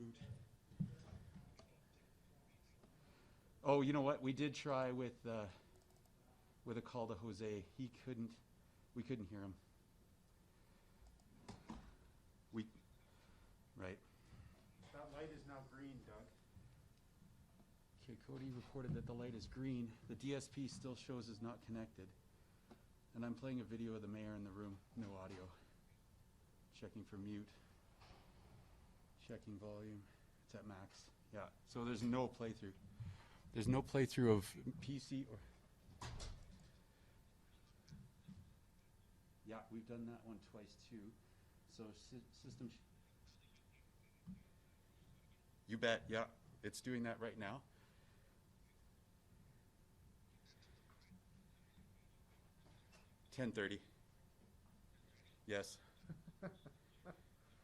reboot. Oh, you know what? We did try with a call to Jose. We couldn't hear him. Right. That light is now green, Doug. Okay, Cody reported that the light is green. The DSP still shows is not connected. And I'm playing a video of the mayor in the room. No audio. Checking for mute. Checking volume. It's at max. Yeah, so there's no playthrough. There's no playthrough of PC or... Yeah, we've done that one twice too. So system... You bet, yeah. It's doing that right now. $10:30. Yes. Do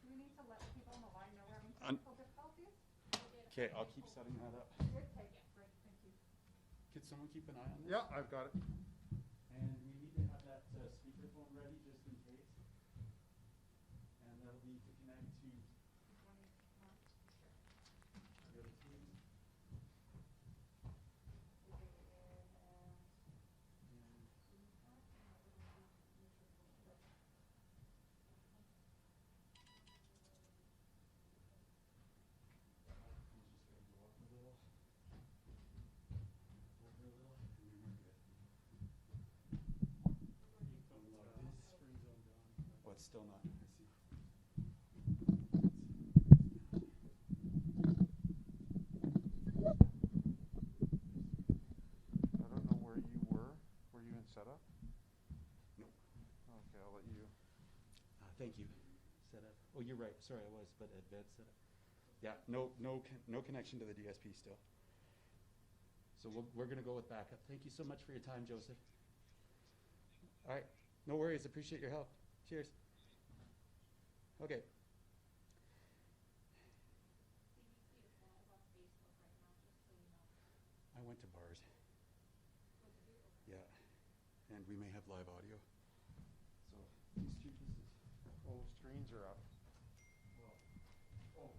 we need to let people on the line know we're having technical difficulties? Okay, I'll keep setting that up. Okay, great, thank you. Could someone keep an eye on this? Yeah, I've got it. And we need to have that speakerphone ready just in case. And that'll be to connect to the other teams. Oh, it's still not. I see. I don't know where you were. Were you in setup? No. Okay, I'll let you. Thank you. Setup. Oh, you're right. Sorry, I was, but advanced setup. Yeah, no connection to the DSP still. So we're going to go with backup. Thank you so much for your time, Joseph. All right. No worries. Appreciate your help. Cheers. Okay. I went to bars. Yeah. And we may have live audio. So these two pieces. Oh, screens are up. Oh.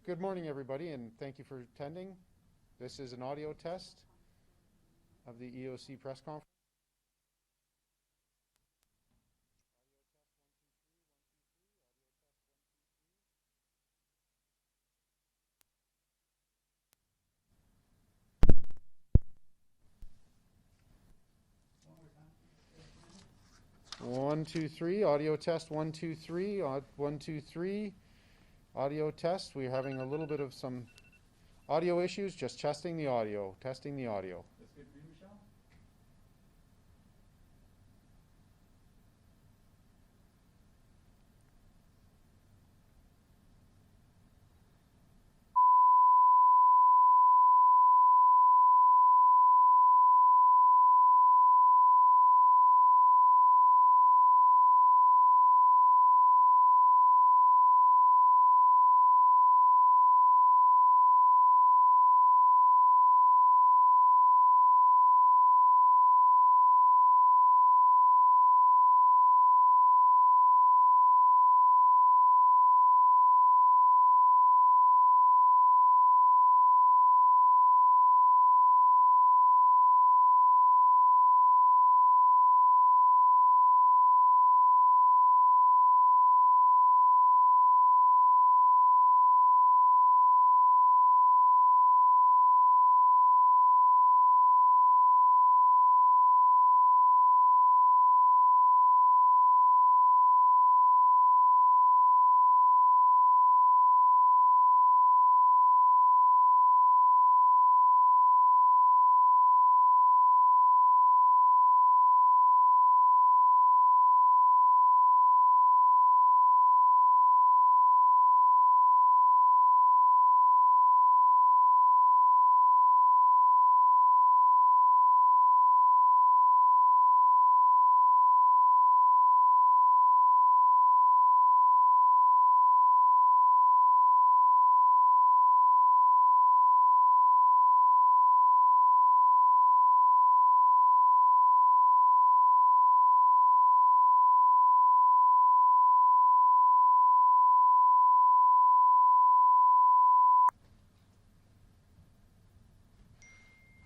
Good morning, everybody, and thank you for attending. This is an audio test of the EOC press conference. One, two, three. Audio test. 1, 2, 3. 1, 2, 3. Audio test. We're having a little bit of some audio issues. Just testing the audio. Testing the audio. That's good for you, Michelle?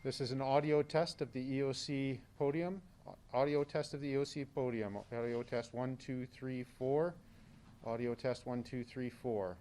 This is an audio test of the EOC podium. Audio test of the EOC podium. Audio test 1, 2, 3, 4. Audio test 1, 2, 3, 4.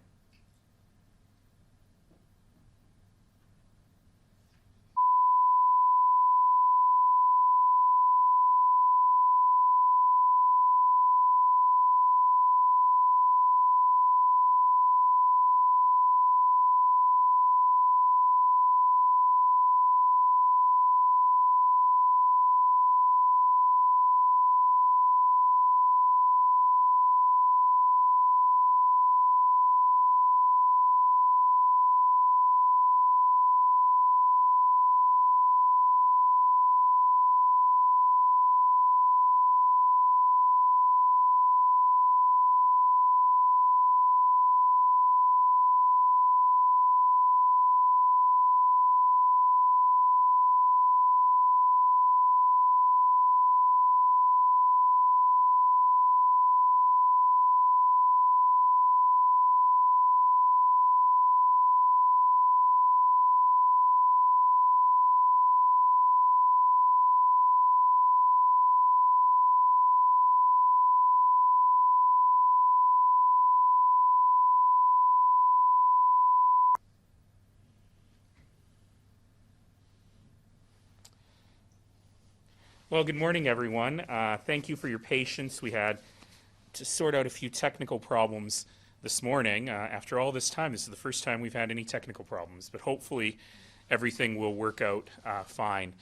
Well, good morning, everyone. Thank you for your patience. We had to sort out a few technical problems this morning. After all this time, this is the first time we've had any technical problems, but hopefully everything will work out fine.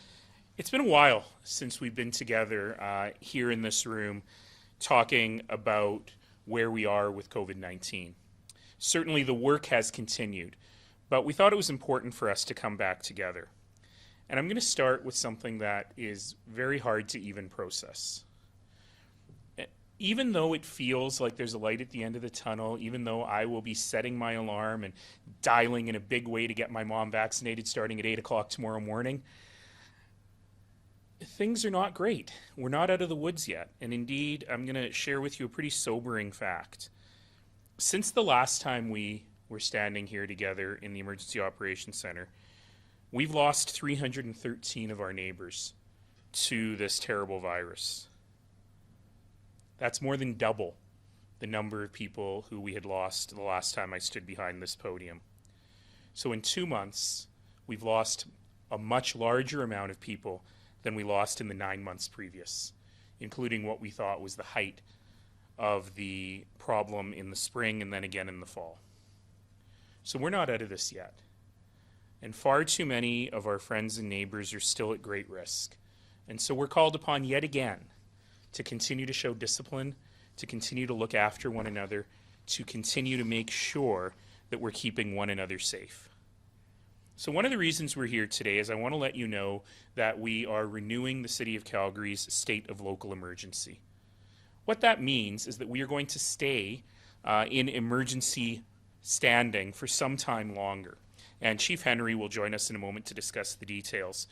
It's been a while since we've been together here in this room talking about where we are with COVID-19. Certainly the work has continued, but we thought it was important for us to come back together. And I'm going to start with something that is very hard to even process. Even though it feels like there's a light at the end of the tunnel, even though I will be setting my alarm and dialing in a big way to get my mom vaccinated starting at 8 o'clock tomorrow morning, things are not great. We're not out of the woods yet. And indeed, I'm going to share with you a pretty sobering fact. Since the last time we were we're standing here together in the Emergency Operations Center, we've lost 313 of our neighbors to this terrible virus. That's more than double the number of people who we had lost the last time I stood behind this podium. So in 2 months, we've lost a much larger amount of people than we lost in the 9 months previous, including what we thought was the height of the problem in the spring and then again in the fall. So we're not out of this yet. And far too many of our friends and neighbors are still at great risk. And so we're called upon yet again to continue to show discipline, to continue to look after one another, to continue to make sure that we're keeping one another safe. So one of the reasons we're here today is I want to let you know that we are renewing the City of Calgary's state of local emergency. What that means is that we are going to stay in emergency standing for some time longer. And Chief Henry will join us in a moment to discuss the details.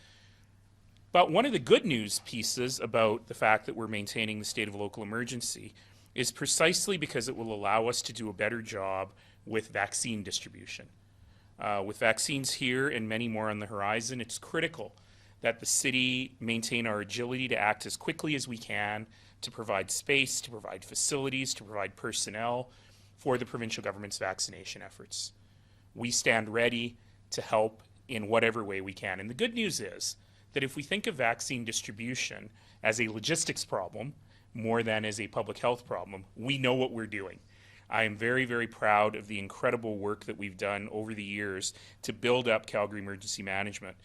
But one of the good news pieces about the fact that we're maintaining the state of local emergency is precisely because it will allow us to do a better job with vaccine distribution. With vaccines here and many more on the horizon, it's critical that the city maintain our agility to act as quickly as we can to provide space, to provide facilities, to provide personnel for the provincial government's vaccination efforts. We stand ready to help in whatever way we can. And the good news is that if we think of vaccine distribution as a logistics problem more than as a public health problem, we know what we're doing. I am very, very proud of the incredible work that we've done over the years to build up Calgary Emergency Management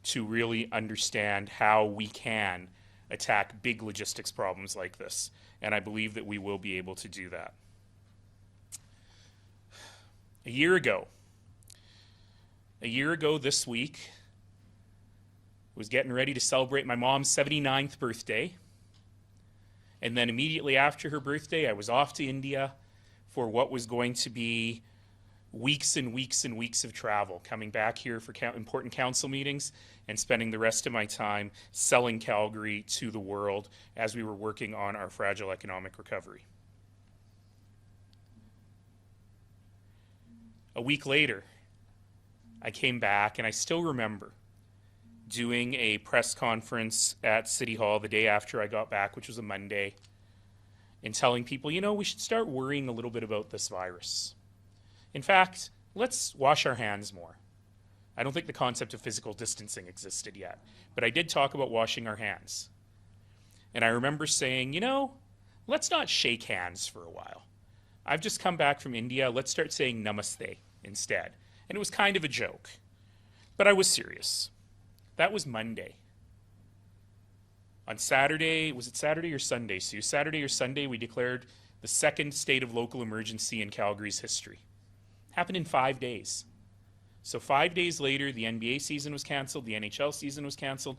to really understand how we can attack big logistics problems like this. And I believe that we will be able to do that. A year ago this week, I was getting ready to celebrate my mom's 79th birthday. And then immediately after her birthday, I was off to India for what was going to be weeks and weeks and weeks of travel, coming back here for important council meetings and spending the rest of my time selling Calgary to the world as we were working on our fragile economic recovery. A week later, I came back, and I still remember doing a press conference at City Hall the day after I got back, which was a Monday, and telling people, you know, we should start worrying a little bit about this virus. In fact, let's wash our hands more. I don't think the concept of physical distancing existed yet, but I did talk about washing our hands. And I remember saying, you know, let's not shake hands for a while. I've just come back from India, let's start saying namaste instead. And it was kind of a joke, but I was serious. That was Monday. On Saturday, was it Saturday or Sunday, Sue? Saturday or Sunday, we declared the second state of local emergency in Calgary's history. Happened in 5 days. So 5 days later, the NBA season was canceled, the NHL season was canceled.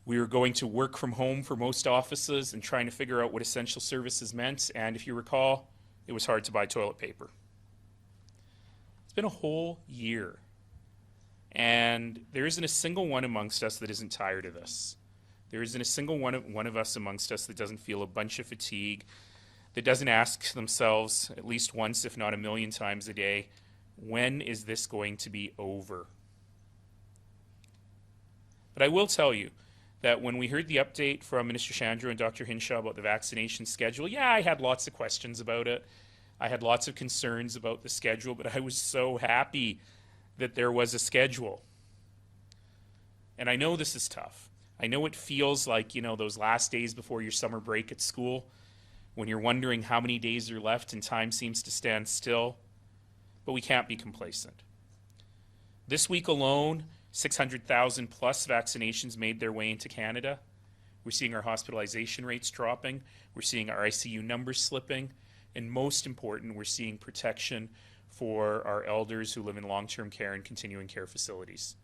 We were going to work from home for most offices and trying to figure out what essential services meant. And if you recall, it was hard to buy toilet paper. It's been a whole year. And there isn't a single one amongst us that isn't tired of this. There isn't a single one of us amongst us that doesn't feel a bunch of fatigue, that doesn't ask themselves at least once, if not a million times a day, when is this going to be over? But I will tell you that when we heard the update from Minister Chandra and Dr. Hinshaw about the vaccination schedule, yeah, I had lots of questions about it. I had lots of concerns about the schedule, but I was so happy that there was a schedule. And I know this is tough. I know it feels like, you know, those last days before your summer break at school, when you're wondering how many days are left and time seems to stand still, but we can't be complacent. This week alone, 600,000 plus vaccinations made their way into Canada. We're seeing our hospitalization rates dropping. We're seeing our ICU numbers slipping. And most important, we're seeing protection for our elders who live in long-term care and continuing care facilities.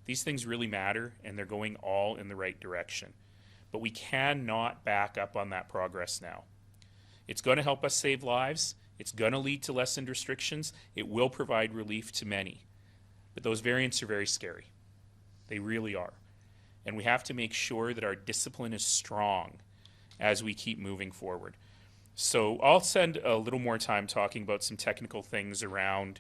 These things really matter, and they're going all in the right direction. But we cannot back up on that progress now. It's going to help us save lives. It's going to lead to lessened restrictions. It will provide relief to many. But those variants are very scary. They really are. And we have to make sure that our discipline is strong as we keep moving forward. So I'll spend a little more time talking about some technical things around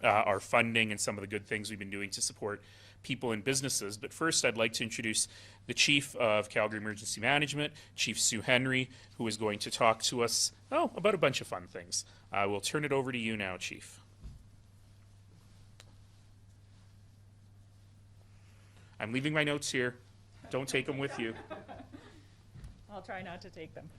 our funding and some of the good things we've been doing to support people and businesses. But first, I'd like to introduce the Chief of Calgary Emergency Management, Chief Sue Henry, who is going to talk to us, about a bunch of fun things. We'll turn it over to you now, Chief. I'm leaving my notes here. Don't take them with you. I'll try not to take them.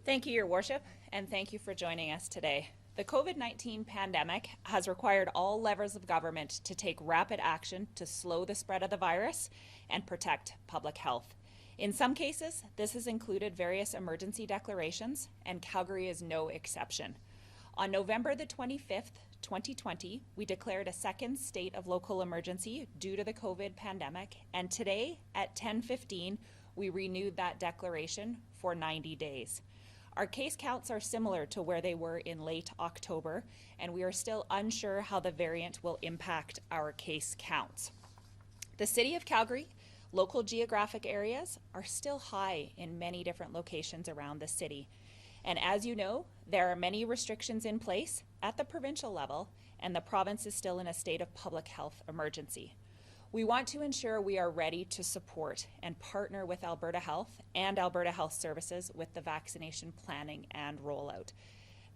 Thank you, Your Worship, and thank you for joining us today. The COVID-19 pandemic has required all levers of government to take rapid action to slow the spread of the virus and protect public health. In some cases, this has included various emergency declarations, and Calgary is no exception. On November the 25th, 2020, we declared a second state of local emergency due to the COVID pandemic, and today at 10:15, we renewed that declaration for 90 days. Our case counts are similar to where they were in late October, and we are still unsure how the variant will impact our case counts. The City of Calgary local geographic areas are still high in many different locations around the city. And as you know, there are many restrictions in place at the provincial level, and the province is still in a state of public health emergency. We want to ensure we are ready to support and partner with Alberta Health and Alberta Health Services with the vaccination planning and rollout.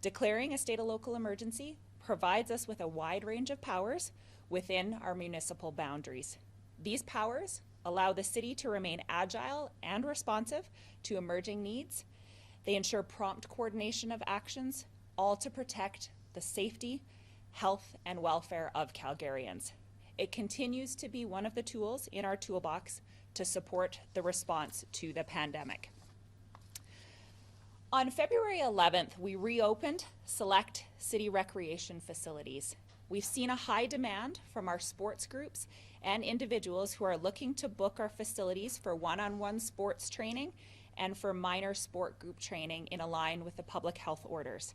Declaring a state of local emergency provides us with a wide range of powers within our municipal boundaries. These powers allow the city to remain agile and responsive to emerging needs. They ensure prompt coordination of actions, all to protect the safety, health, and welfare of Calgarians. It continues to be one of the tools in our toolbox to support the response to the pandemic. On February 11th, we reopened select city recreation facilities. We've seen a high demand from our sports groups and individuals who are looking to book our facilities for one-on-one sports training and for minor sport group training in line with the public health orders.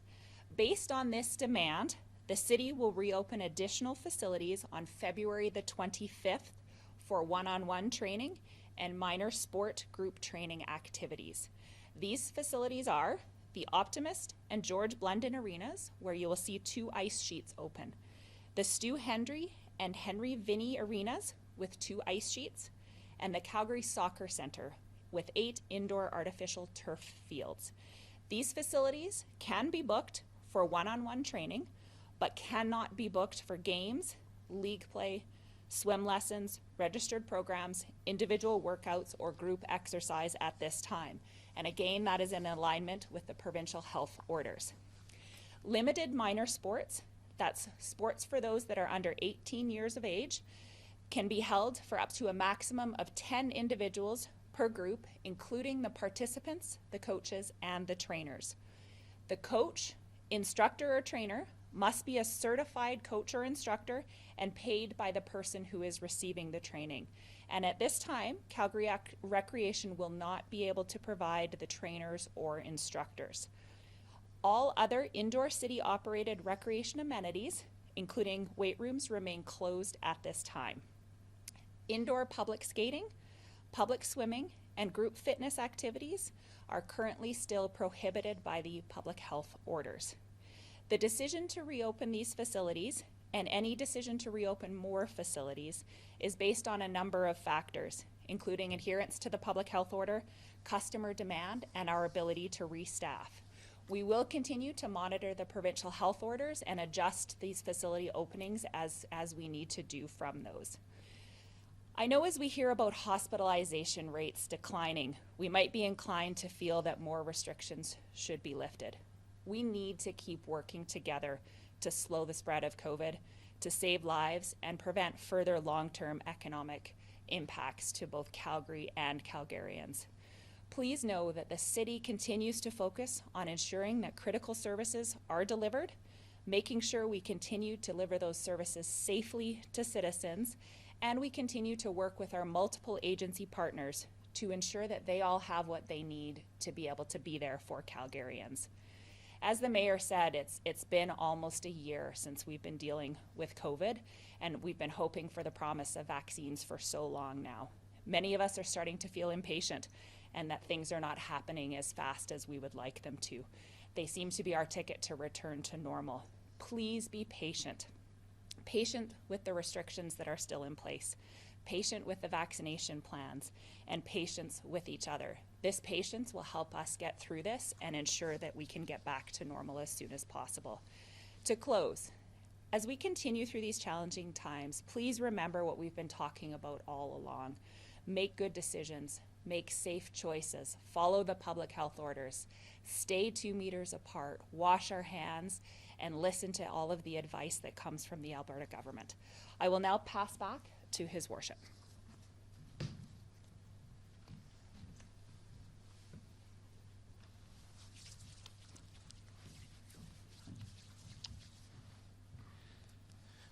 Based on this demand, the city will reopen additional facilities on February the 25th for one-on-one training and minor sport group training activities. These facilities are the Optimist and George Blunden Arenas, where you will see 2 ice sheets open, the Stu Hendry and Henry Vinnie Arenas with 2 ice sheets, and the Calgary Soccer Centre with 8 indoor artificial turf fields. These facilities can be booked for one-on-one training, but cannot be booked for games, league play, swim lessons, registered programs, individual workouts, or group exercise at this time. And again, that is in alignment with the provincial health orders. Limited minor sports, that's sports for those that are under 18 years of age, can be held for up to a maximum of 10 individuals per group, including the participants, the coaches, and the trainers. The coach, instructor, or trainer must be a certified coach or instructor and paid by the person who is receiving the training. And at this time, Calgary Recreation will not be able to provide the trainers or instructors. All other indoor city-operated recreation amenities, including weight rooms, remain closed at this time. Indoor public skating, public swimming, and group fitness activities are currently still prohibited by the public health orders. The decision to reopen these facilities, and any decision to reopen more facilities, is based on a number of factors, including adherence to the public health order, customer demand, and our ability to restaff. We will continue to monitor the provincial health orders and adjust these facility openings as we need to do from those. I know as we hear about hospitalization rates declining, we might be inclined to feel that more restrictions should be lifted. We need to keep working together to slow the spread of COVID, to save lives, and prevent further long-term economic impacts to both Calgary and Calgarians. Please know that the city continues to focus on ensuring that critical services are delivered, making sure we continue to deliver those services safely to citizens, and we continue to work with our multiple agency partners to ensure that they all have what they need to be able to be there for Calgarians. As the mayor said, it's been almost a year since we've been dealing with COVID, and we've been hoping for the promise of vaccines for so long now. Many of us are starting to feel impatient, and that things are not happening as fast as we would like them to. They seem to be our ticket to return to normal. Please be patient. Patient with the restrictions that are still in place, patient with the vaccination plans, and patience with each other. This patience will help us get through this and ensure that we can get back to normal as soon as possible. To close, as we continue through these challenging times, please remember what we've been talking about all along. Make good decisions, make safe choices, follow the public health orders, stay 2 meters apart, wash our hands, and listen to all of the advice that comes from the Alberta government. I will now pass back to His Worship.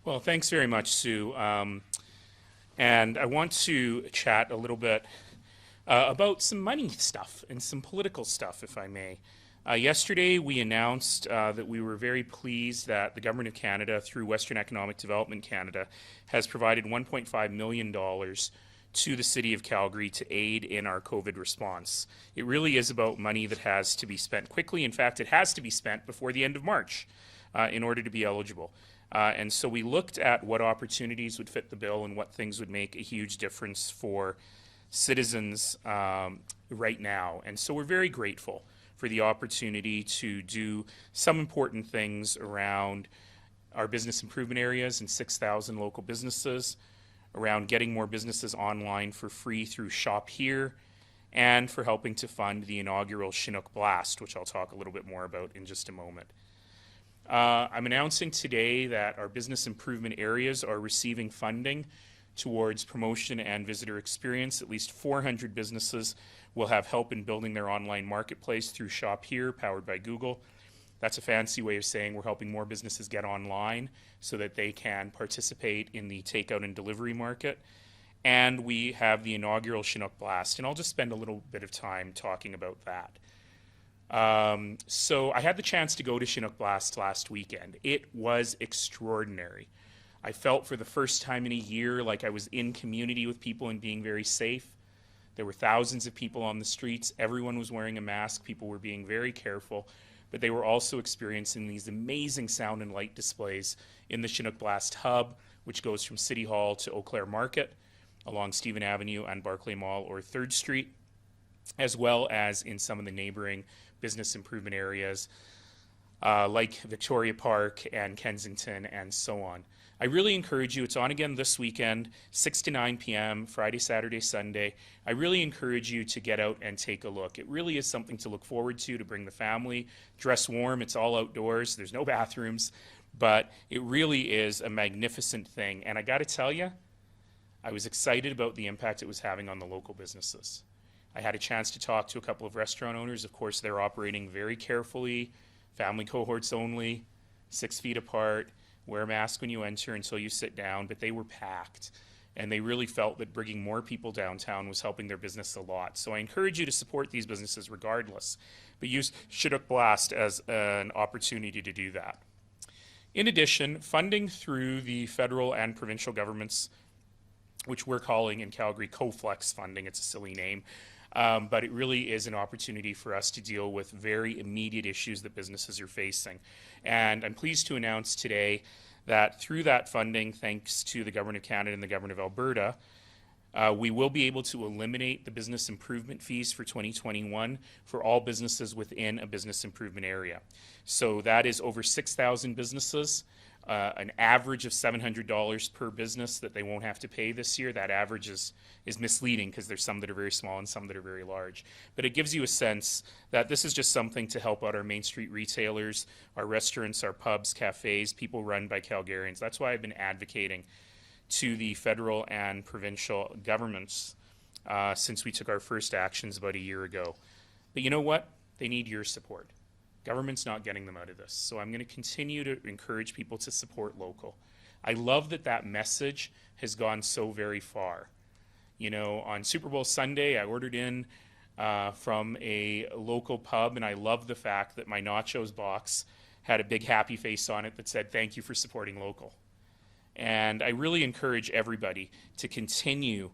Well, thanks very much, Sue. And I want to chat a little bit about some money stuff and some political stuff, if I may. Yesterday, we announced that we were very pleased that the Government of Canada, through Western Economic Development Canada, has provided $1.5 million to the City of Calgary to aid in our COVID response. It really is about money that has to be spent quickly. In fact, it has to be spent before the end of March in order to be eligible. And so we looked at what opportunities would fit the bill and what things would make a huge difference for citizens right now. And so we're very grateful for the opportunity to do some important things around our business improvement areas and 6,000 local businesses, around getting more businesses online for free through Shop Here, and for helping to fund the inaugural Chinook Blast, which I'll talk a little bit more about in just a moment. I'm announcing today that our business improvement areas are receiving funding towards promotion and visitor experience. At least 400 businesses will have help in building their online marketplace through Shop Here, powered by Google. That's a fancy way of saying we're helping more businesses get online so that they can participate in the takeout and delivery market. And we have the inaugural Chinook Blast, and I'll just spend a little bit of time talking about that. So I had the chance to go to Chinook Blast last weekend. It was extraordinary. I felt for the first time in a year like I was in community with people and being very safe. There were thousands of people on the streets. Everyone was wearing a mask. People were being very careful, but they were also experiencing these amazing sound and light displays in the Chinook Blast Hub, which goes from City Hall to Eau Claire Market along Stephen Avenue and Barclay Mall or 3rd Street, as well as in some of the neighboring business improvement areas like Victoria Park and Kensington and so on. I really encourage you, it's on again this weekend, 6 to 9 p.m., Friday, Saturday, Sunday. I really encourage you to get out and take a look. It really is something to look forward to bring the family. Dress warm, it's all outdoors, there's no bathrooms, but it really is a magnificent thing. And I gotta tell you, I was excited about the impact it was having on the local businesses. I had a chance to talk to a couple of restaurant owners. Of course, they're operating very carefully, family cohorts only, 6 feet apart, wear a mask when you enter until you sit down, but they were packed. And they really felt that bringing more people downtown was helping their business a lot. So I encourage you to support these businesses regardless, but use Chinook Blast as an opportunity to do that. In addition, funding through the federal and provincial governments, which we're calling in Calgary CoFlex funding, it's a silly name, but it really is an opportunity for us to deal with very immediate issues that businesses are facing. And I'm pleased to announce today that through that funding, thanks to the Government of Canada and the Government of Alberta, we will be able to eliminate the business improvement fees for 2021 for all businesses within a business improvement area. So that is over 6,000 businesses, an average of $700 per business that they won't have to pay this year. That average is misleading because there's some that are very small and some that are very large. But it gives you a sense that this is just something to help out our Main Street retailers, our restaurants, our pubs, cafes, people run by Calgarians. That's why I've been advocating to the federal and provincial governments since we took our first actions about a year ago. But you know what? They need your support. Government's not getting them out of this. So I'm going to continue to encourage people to support local. I love that that message has gone so very far. You know, on Super Bowl Sunday, I ordered in from a local pub, and I love the fact that my nachos box had a big happy face on it that said, "Thank you for supporting local." And I really encourage everybody to continue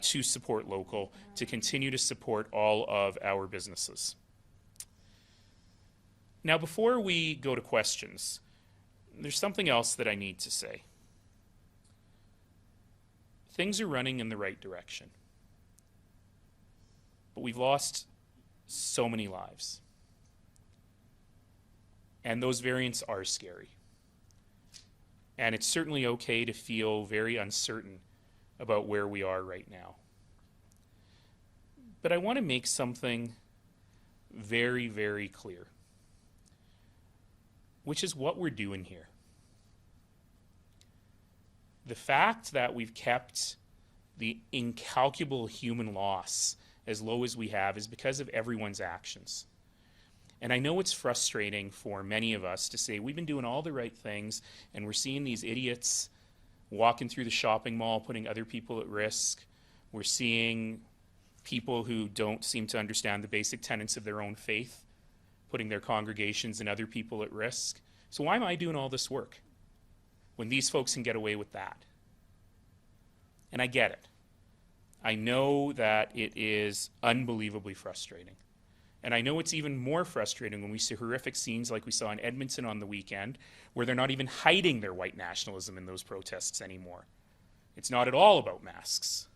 to support local, to continue to support all of our businesses. Now, before we go to questions, there's something else that I need to say. Things are running in the right direction, but we've lost so many lives. And those variants are scary. And it's certainly okay to feel very uncertain about where we are right now. But I want to make something very, very clear, which is what we're doing here. The fact that we've kept the incalculable human loss as low as we have is because of everyone's actions. And I know it's frustrating for many of us to say we've been doing all the right things and we're seeing these idiots walking through the shopping mall putting other people at risk. We're seeing people who don't seem to understand the basic tenets of their own faith putting their congregations and other people at risk. So why am I doing all this work when these folks can get away with that? And I get it. I know that it is unbelievably frustrating. And I know it's even more frustrating when we see horrific scenes like we saw in Edmonton on the weekend, where they're not even hiding their white nationalism in those protests anymore. It's not at all about masks.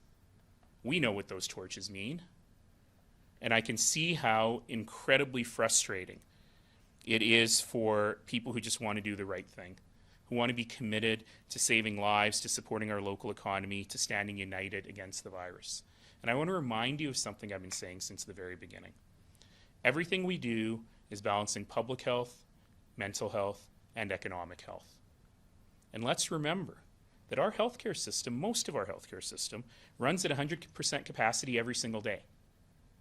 We know what those torches mean. And I can see how incredibly frustrating it is for people who just want to do the right thing, who want to be committed to saving lives, to supporting our local economy, to standing united against the virus. And I want to remind you of something I've been saying since the very beginning. Everything we do is balancing public health, mental health, and economic health. And let's remember that our healthcare system, most of our healthcare system, runs at 100% capacity every single day.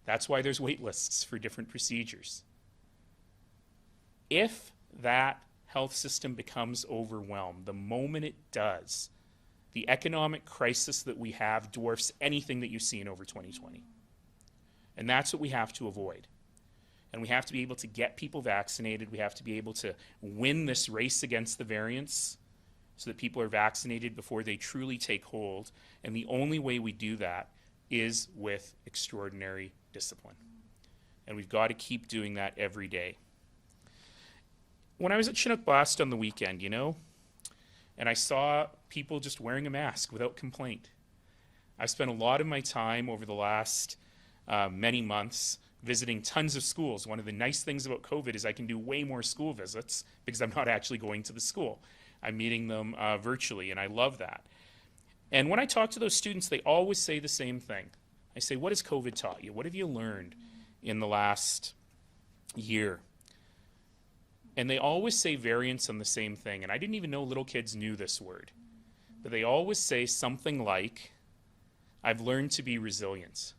That's why there's wait lists for different procedures. If that health system becomes overwhelmed, the moment it does, the economic crisis that we have dwarfs anything that you've seen over 2020. And that's what we have to avoid. And we have to be able to get people vaccinated. We have to be able to win this race against the variants so that people are vaccinated before they truly take hold. And the only way we do that is with extraordinary discipline. And we've got to keep doing that every day. When I was at Chinook Blast on the weekend, and I saw people just wearing a mask without complaint. I've spent a lot of my time over the last many months visiting tons of schools. One of the nice things about COVID is I can do way more school visits because I'm not actually going to the school. I'm meeting them virtually, and I love that. And when I talk to those students, they always say the same thing. I say, what has COVID taught you? What have you learned in the last year? And they always say variants on the same thing. And I didn't even know little kids knew this word. But they always say something like, I've learned to be resilient.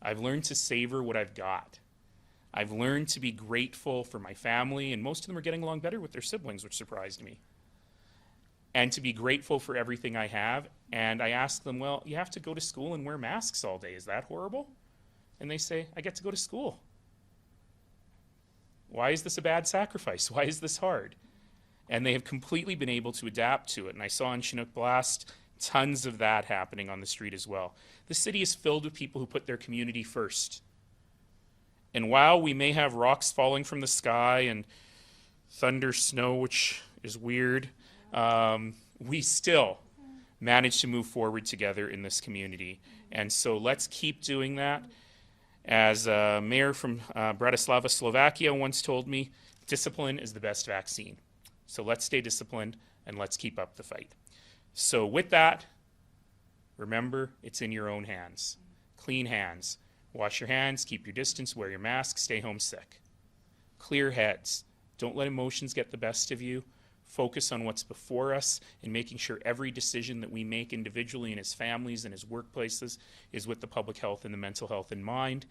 I've learned to savor what I've got. I've learned to be grateful for my family, and most of them are getting along better with their siblings, which surprised me. And to be grateful for everything I have. And I ask them, well, you have to go to school and wear masks all day. Is that horrible? And they say, I get to go to school. Why is this a bad sacrifice? Why is this hard? And they have completely been able to adapt to it. And I saw in Chinook Blast tons of that happening on the street as well. The city is filled with people who put their community first. And while we may have rocks falling from the sky and thunder, snow, which is weird, we still manage to move forward together in this community. And so let's keep doing that. As a mayor from Bratislava, Slovakia once told me, discipline is the best vaccine. So let's stay disciplined and let's keep up the fight. So with that, remember, it's in your own hands. Clean hands. Wash your hands, keep your distance, wear your mask, stay home sick. Clear heads. Don't let emotions get the best of you. Focus on what's before us and making sure every decision that we make individually and as families and as workplaces is with the public health and the mental health in mind.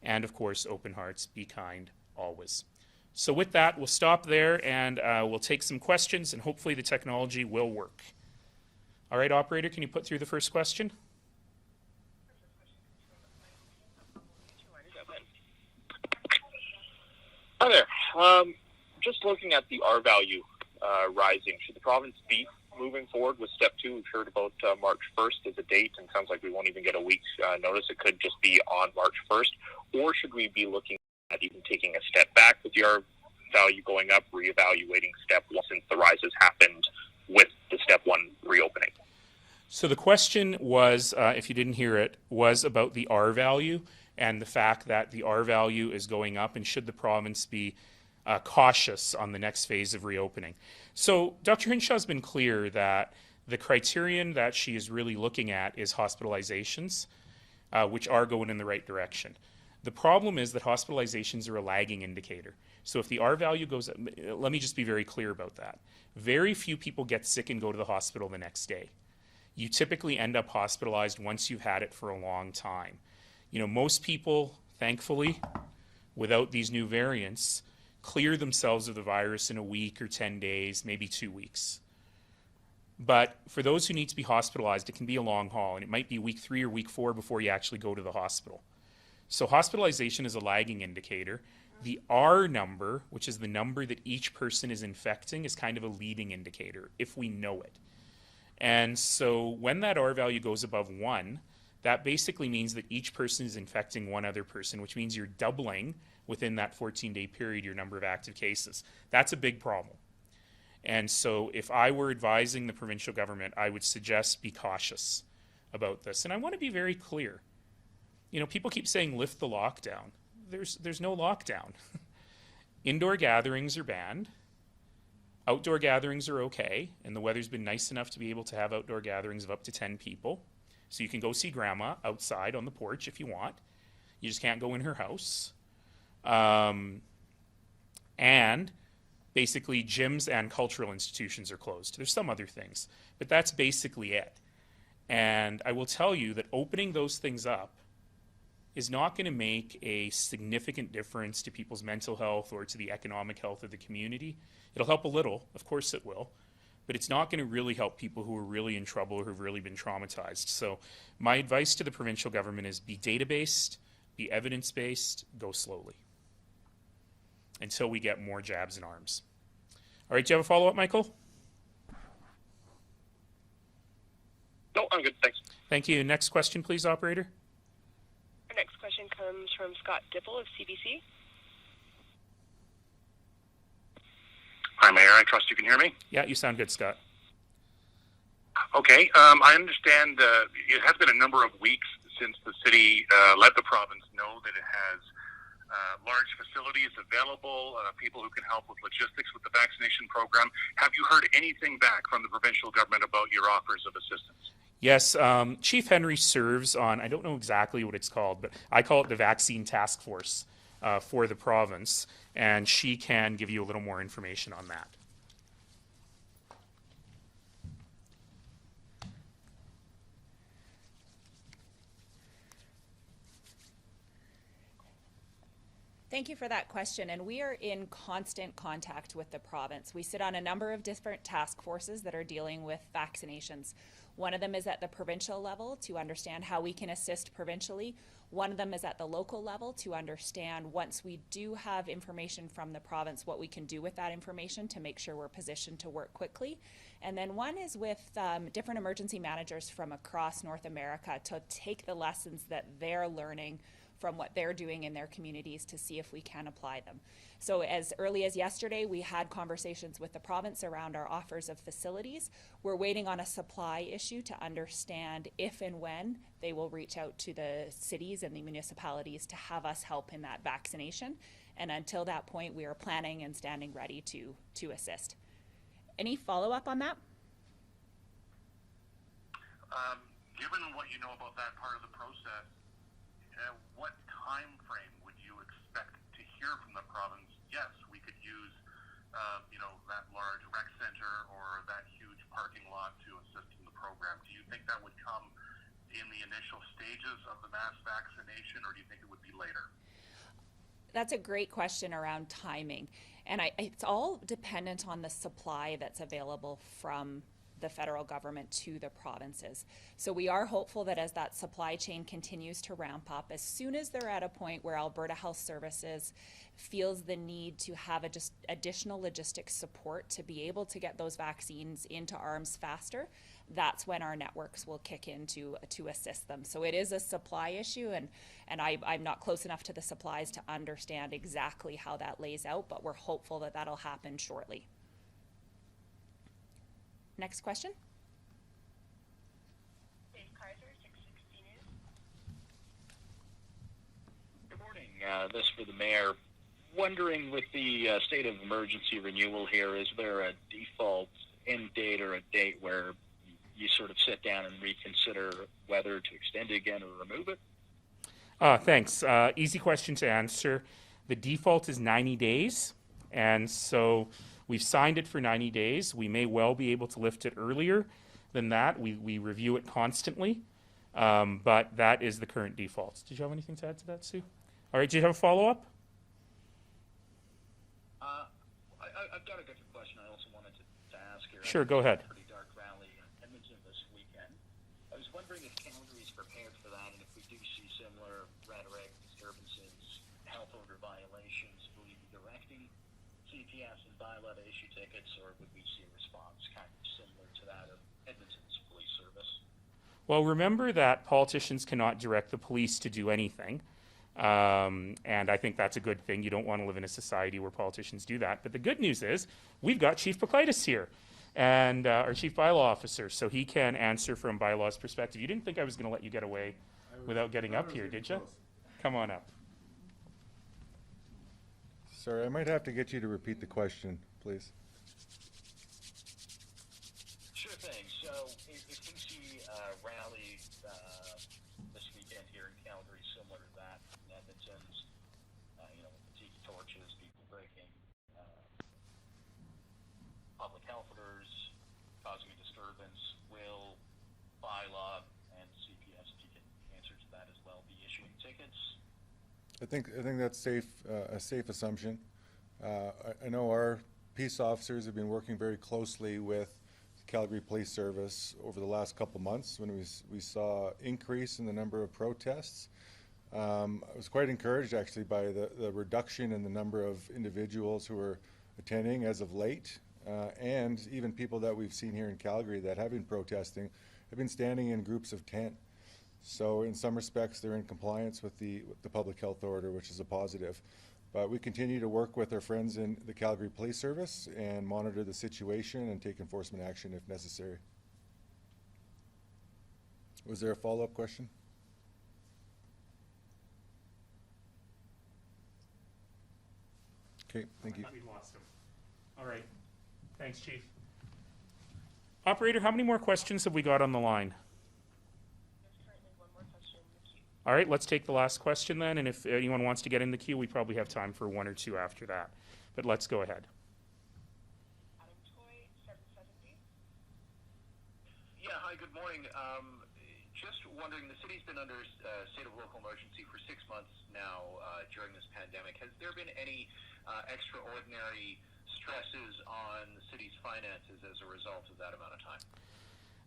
And of course, open hearts, be kind, always. So with that, we'll stop there and we'll take some questions and hopefully the technology will work. All right, operator, can you put through the first question? Hi there. Just looking at the R value rising, should the province be moving forward with step 2? We've heard about March 1st as a date, and sounds like we won't even get a week's notice. It could just be on March 1st. Or should we be looking at even taking a step back with the R value going up, reevaluating step 1 since the rise has happened with the step 1 reopening? So the question was, if you didn't hear it, was about the R value and the fact that the R value is going up, and should the province be cautious on the next phase of reopening. So Dr. Hinshaw has been clear that the criterion that she is really looking at is hospitalizations, which are going in the right direction. The problem is that hospitalizations are a lagging indicator. So if the R value goes up, let me just be very clear about that. Very few people get sick and go to the hospital the next day. You typically end up hospitalized once you've had it for a long time. You know, most people, thankfully, without these new variants, clear themselves of the virus in a week or 10 days, maybe 2 weeks. But for those who need to be hospitalized, it can be a long haul, and it might be week 3 or week 4 before you actually go to the hospital. So hospitalization is a lagging indicator. The R number, which is the number that each person is infecting, is kind of a leading indicator, if we know it. And so when that R value goes above 1, that basically means that each person is infecting one other person, which means you're doubling within that 14-day period your number of active cases. That's a big problem. And so if I were advising the provincial government, I would suggest be cautious about this. And I want to be very clear. You know, people keep saying lift the lockdown. There's no lockdown. Indoor gatherings are banned. Outdoor gatherings are okay, and the weather's been nice enough to be able to have outdoor gatherings of up to 10 people. So you can go see grandma outside on the porch if you want. You just can't go in her house. And basically gyms and cultural institutions are closed. There's some other things, but that's basically it. And I will tell you that opening those things up is not going to make a significant difference to people's mental health or to the economic health of the community. It'll help a little, of course it will, but it's not going to really help people who are really in trouble or who've really been traumatized. So my advice to the provincial government is be data-based, be evidence-based, go slowly until we get more jabs and arms. All right, do you have a follow-up, Michael? No, I'm good, thanks. Thank you. Next question, please, operator. Our next question comes from Scott Dipple of CBC. Hi, Mayor. I trust you can hear me. Yeah, you sound good, Scott. Okay. I understand it has been a number of weeks since the city let the province know that it has large facilities available, people who can help with logistics with the vaccination program. Have you heard anything back from the provincial government about your offers of assistance? Yes, Chief Henry serves on, I don't know exactly what it's called, but I call it the Vaccine Task Force for the province, and she can give you a little more information on that. Thank you for that question, and we are in constant contact with the province. We sit on a number of different task forces that are dealing with vaccinations. One of them is at the provincial level to understand how we can assist provincially. One of them is at the local level to understand, once we do have information from the province, what we can do with that information to make sure we're positioned to work quickly. And then one is with different emergency managers from across North America to take the lessons that they're learning from what they're doing in their communities to see if we can apply them. So as early as yesterday, we had conversations with the province around our offers of facilities. We're waiting on a supply issue to understand if and when they will reach out to the cities and the municipalities to have us help in that vaccination. And until that point, we are planning and standing ready to assist. Any follow-up on that? Given what you know about that part of the process, what time frame would you expect to hear from the province? Yes, we could use, that large rec center or that huge parking lot to assist in the program. Do you think that would come in the initial stages of the mass vaccination, or do you think it would be later? That's a great question around timing. And it's all dependent on the supply that's available from the federal government to the provinces. So we are hopeful that as that supply chain continues to ramp up, as soon as they're at a point where Alberta Health Services feels the need to have just additional logistics support to be able to get those vaccines into arms faster, that's when our networks will kick in to assist them. So it is a supply issue, and I'm not close enough to the supplies to understand exactly how that lays out, but we're hopeful that that'll happen shortly. Next question. Dave Kaiser, 660 News. Good morning. This for the mayor. Wondering, with the state of emergency renewal here, is there a default end date or a date where you sort of sit down and reconsider whether to extend it again or remove it? Thanks. Easy question to answer. The default is 90 days, and so we've signed it for 90 days. We may well be able to lift it earlier than that. We review it constantly, but that is the current default. Did you have anything to add to that, Sue? All right, do you have a follow-up? I've got a different question I also wanted to ask here. Sure, go ahead. Pretty dark rally in Edmonton this weekend. I was wondering if Calgary is prepared for that, and if we do see similar rhetoric, disturbances, health order violations, will you be directing CPS and bylaw to issue tickets, or would we see a response kind of similar to that of Edmonton's police service? Well, remember that politicians cannot direct the police to do anything. And I think that's a good thing. You don't want to live in a society where politicians do that. But the good news is we've got Chief Baklaitis here, and our Chief Bylaw Officer, so he can answer from bylaw's perspective. You didn't think I was going to let you get away without getting up here, did you? Come on up. Sorry, I might have to get you to repeat the question, please. Sure thing. So if we see a rally this weekend here in Calgary similar to that in Edmonton's, with tiki torches, people breaking public health orders, causing a disturbance, will bylaw and CPS, if you can answer to that as well, be issuing tickets? I think that's a safe assumption. I know our peace officers have been working very closely with Calgary Police Service over the last couple months when we saw increase in the number of protests. I was quite encouraged actually by the reduction in the number of individuals who are attending as of late, and even people that we've seen here in Calgary that have been protesting have been standing in groups of 10. So in some respects they're in compliance with the public health order, which is a positive. But we continue to work with our friends in the Calgary Police Service and monitor the situation and take enforcement action if necessary. Was there a follow-up question? Okay, thank you. We lost him. All right. Thanks, Chief. Operator, how many more questions have we got on the line? There's currently one more question in the queue. All right, let's take the last question then, and if anyone wants to get in the queue, we probably have time for one or two after that. But let's go ahead. Adam Toy, 770. Yeah, hi, good morning. Just wondering, the city's been under state of local emergency for 6 months now during this pandemic. Has there been any extraordinary stresses on the city's finances as a result of that amount of time?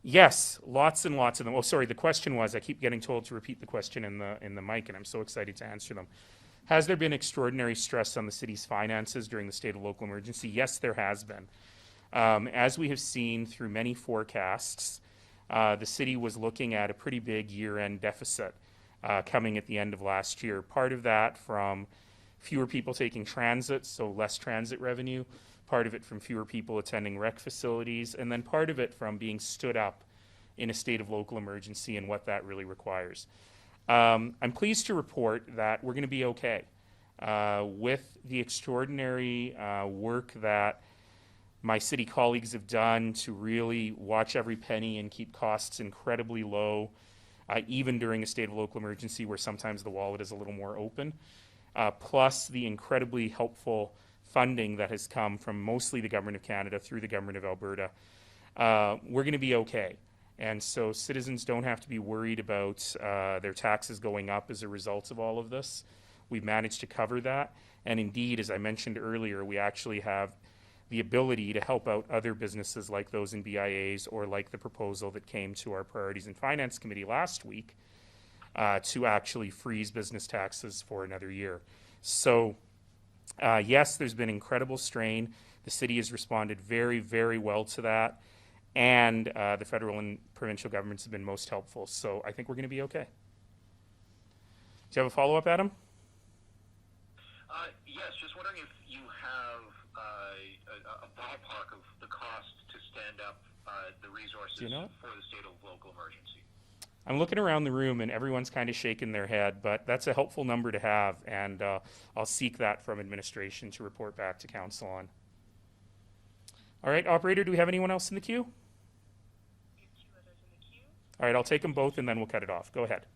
Yes, lots and lots of them. Oh, sorry, the question was, I keep getting told to repeat the question in the mic, and I'm so excited to answer them. Has there been extraordinary stress on the city's finances during the state of local emergency? Yes, there has been. As we have seen through many forecasts, the city was looking at a pretty big year-end deficit coming at the end of last year. Part of that from fewer people taking transit, so less transit revenue. Part of it from fewer people attending rec facilities, and then part of it from being stood up in a state of local emergency and what that really requires. I'm pleased to report that we're going to be okay. With the extraordinary work that my city colleagues have done to really watch every penny and keep costs incredibly low, even during a state of local emergency where sometimes the wallet is a little more open, plus the incredibly helpful funding that has come from mostly the Government of Canada through the Government of Alberta, we're going to be okay. And so citizens don't have to be worried about their taxes going up as a result of all of this. We've managed to cover that. And indeed, as I mentioned earlier, we actually have the ability to help out other businesses like those in BIAs or like the proposal that came to our Priorities and Finance Committee last week to actually freeze business taxes for another year. So yes, there's been incredible strain. The city has responded very, very well to that, and the federal and provincial governments have been most helpful. So I think we're going to be okay. Do you have a follow-up, Adam? Yes, just wondering if you have a ballpark of the cost to stand up the resources for the state of local emergency. I'm looking around the room and everyone's kind of shaking their head, but that's a helpful number to have, and I'll seek that from administration to report back to council on. All right, operator, do we have anyone else in the queue? We have 2 others in the queue. All right, I'll take them both and then we'll cut it off. Go ahead.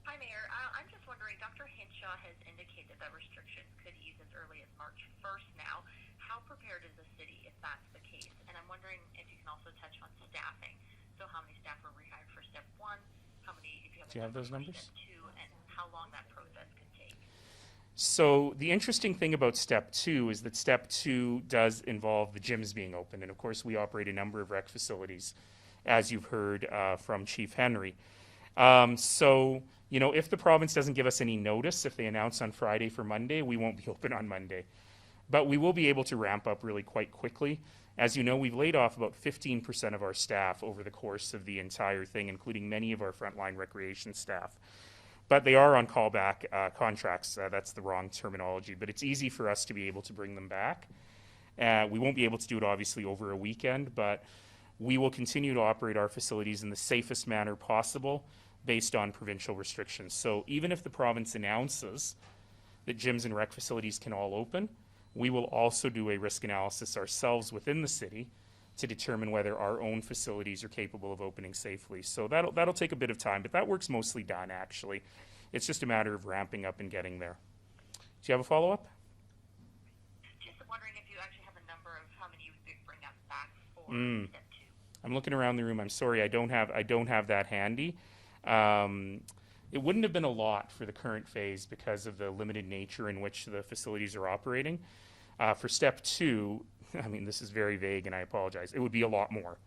Hi, Mayor. I'm just wondering, Dr. Hinshaw has indicated that restrictions could ease as early as March 1st now. How prepared is the city if that's the case? And I'm wondering if you can also touch on staffing. So how many staff were rehired for step 1? How many, if you have, Do you have those numbers? Step 2, and how long that process could take? So the interesting thing about step 2 is that step 2 does involve the gyms being open. And of course, we operate a number of rec facilities, as you've heard from Chief Henry. So, you know, if the province doesn't give us any notice, if they announce on Friday for Monday, we won't be open on Monday. But we will be able to ramp up really quite quickly. As you know, we've laid off about 15% of our staff over the course of the entire thing, including many of our frontline recreation staff. But they are on callback contracts. That's the wrong terminology. But it's easy for us to be able to bring them back. We won't be able to do it, obviously, over a weekend, but we will continue to operate our facilities in the safest manner possible based on provincial restrictions. So even if the province announces that gyms and rec facilities can all open, we will also do a risk analysis ourselves within the city to determine whether our own facilities are capable of opening safely. So that'll take a bit of time, but that work's mostly done, actually. It's just a matter of ramping up and getting there. Do you have a follow-up? Just wondering if you actually have a number of how many you would bring us back for step 2. I'm looking around the room. I'm sorry, I don't have that handy. It wouldn't have been a lot for the current phase because of the limited nature in which the facilities are operating. For step 2, I mean, this is very vague and I apologize. It would be a lot more.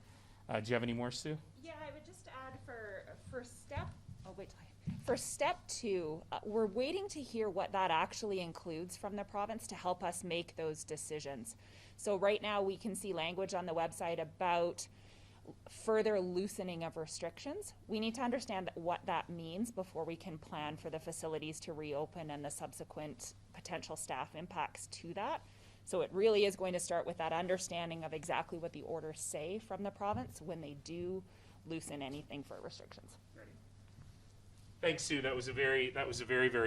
Do you have any more, Sue? Yeah, I would just add for step 2, we're waiting to hear what that actually includes from the province to help us make those decisions. So right now we can see language on the website about further loosening of restrictions. We need to understand what that means before we can plan for the facilities to reopen and the subsequent potential staff impacts to that. So it really is going to start with that understanding of exactly what the orders say from the province when they do loosen anything for restrictions. Thanks, Sue. That was a very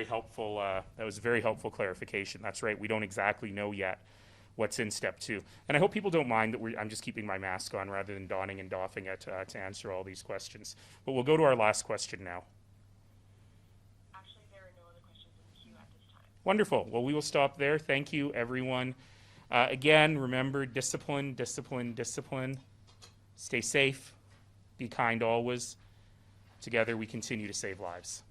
helpful clarification. That's right. We don't exactly know yet what's in step 2, and I hope people don't mind that I'm just keeping my mask on rather than donning and doffing it to answer all these questions. But we'll go to our last question now. Actually, there are no other questions in the queue at this time. Wonderful. Well, we will stop there. Thank you, everyone. Again, remember, discipline. Stay safe. Be kind always. Together, we continue to save lives.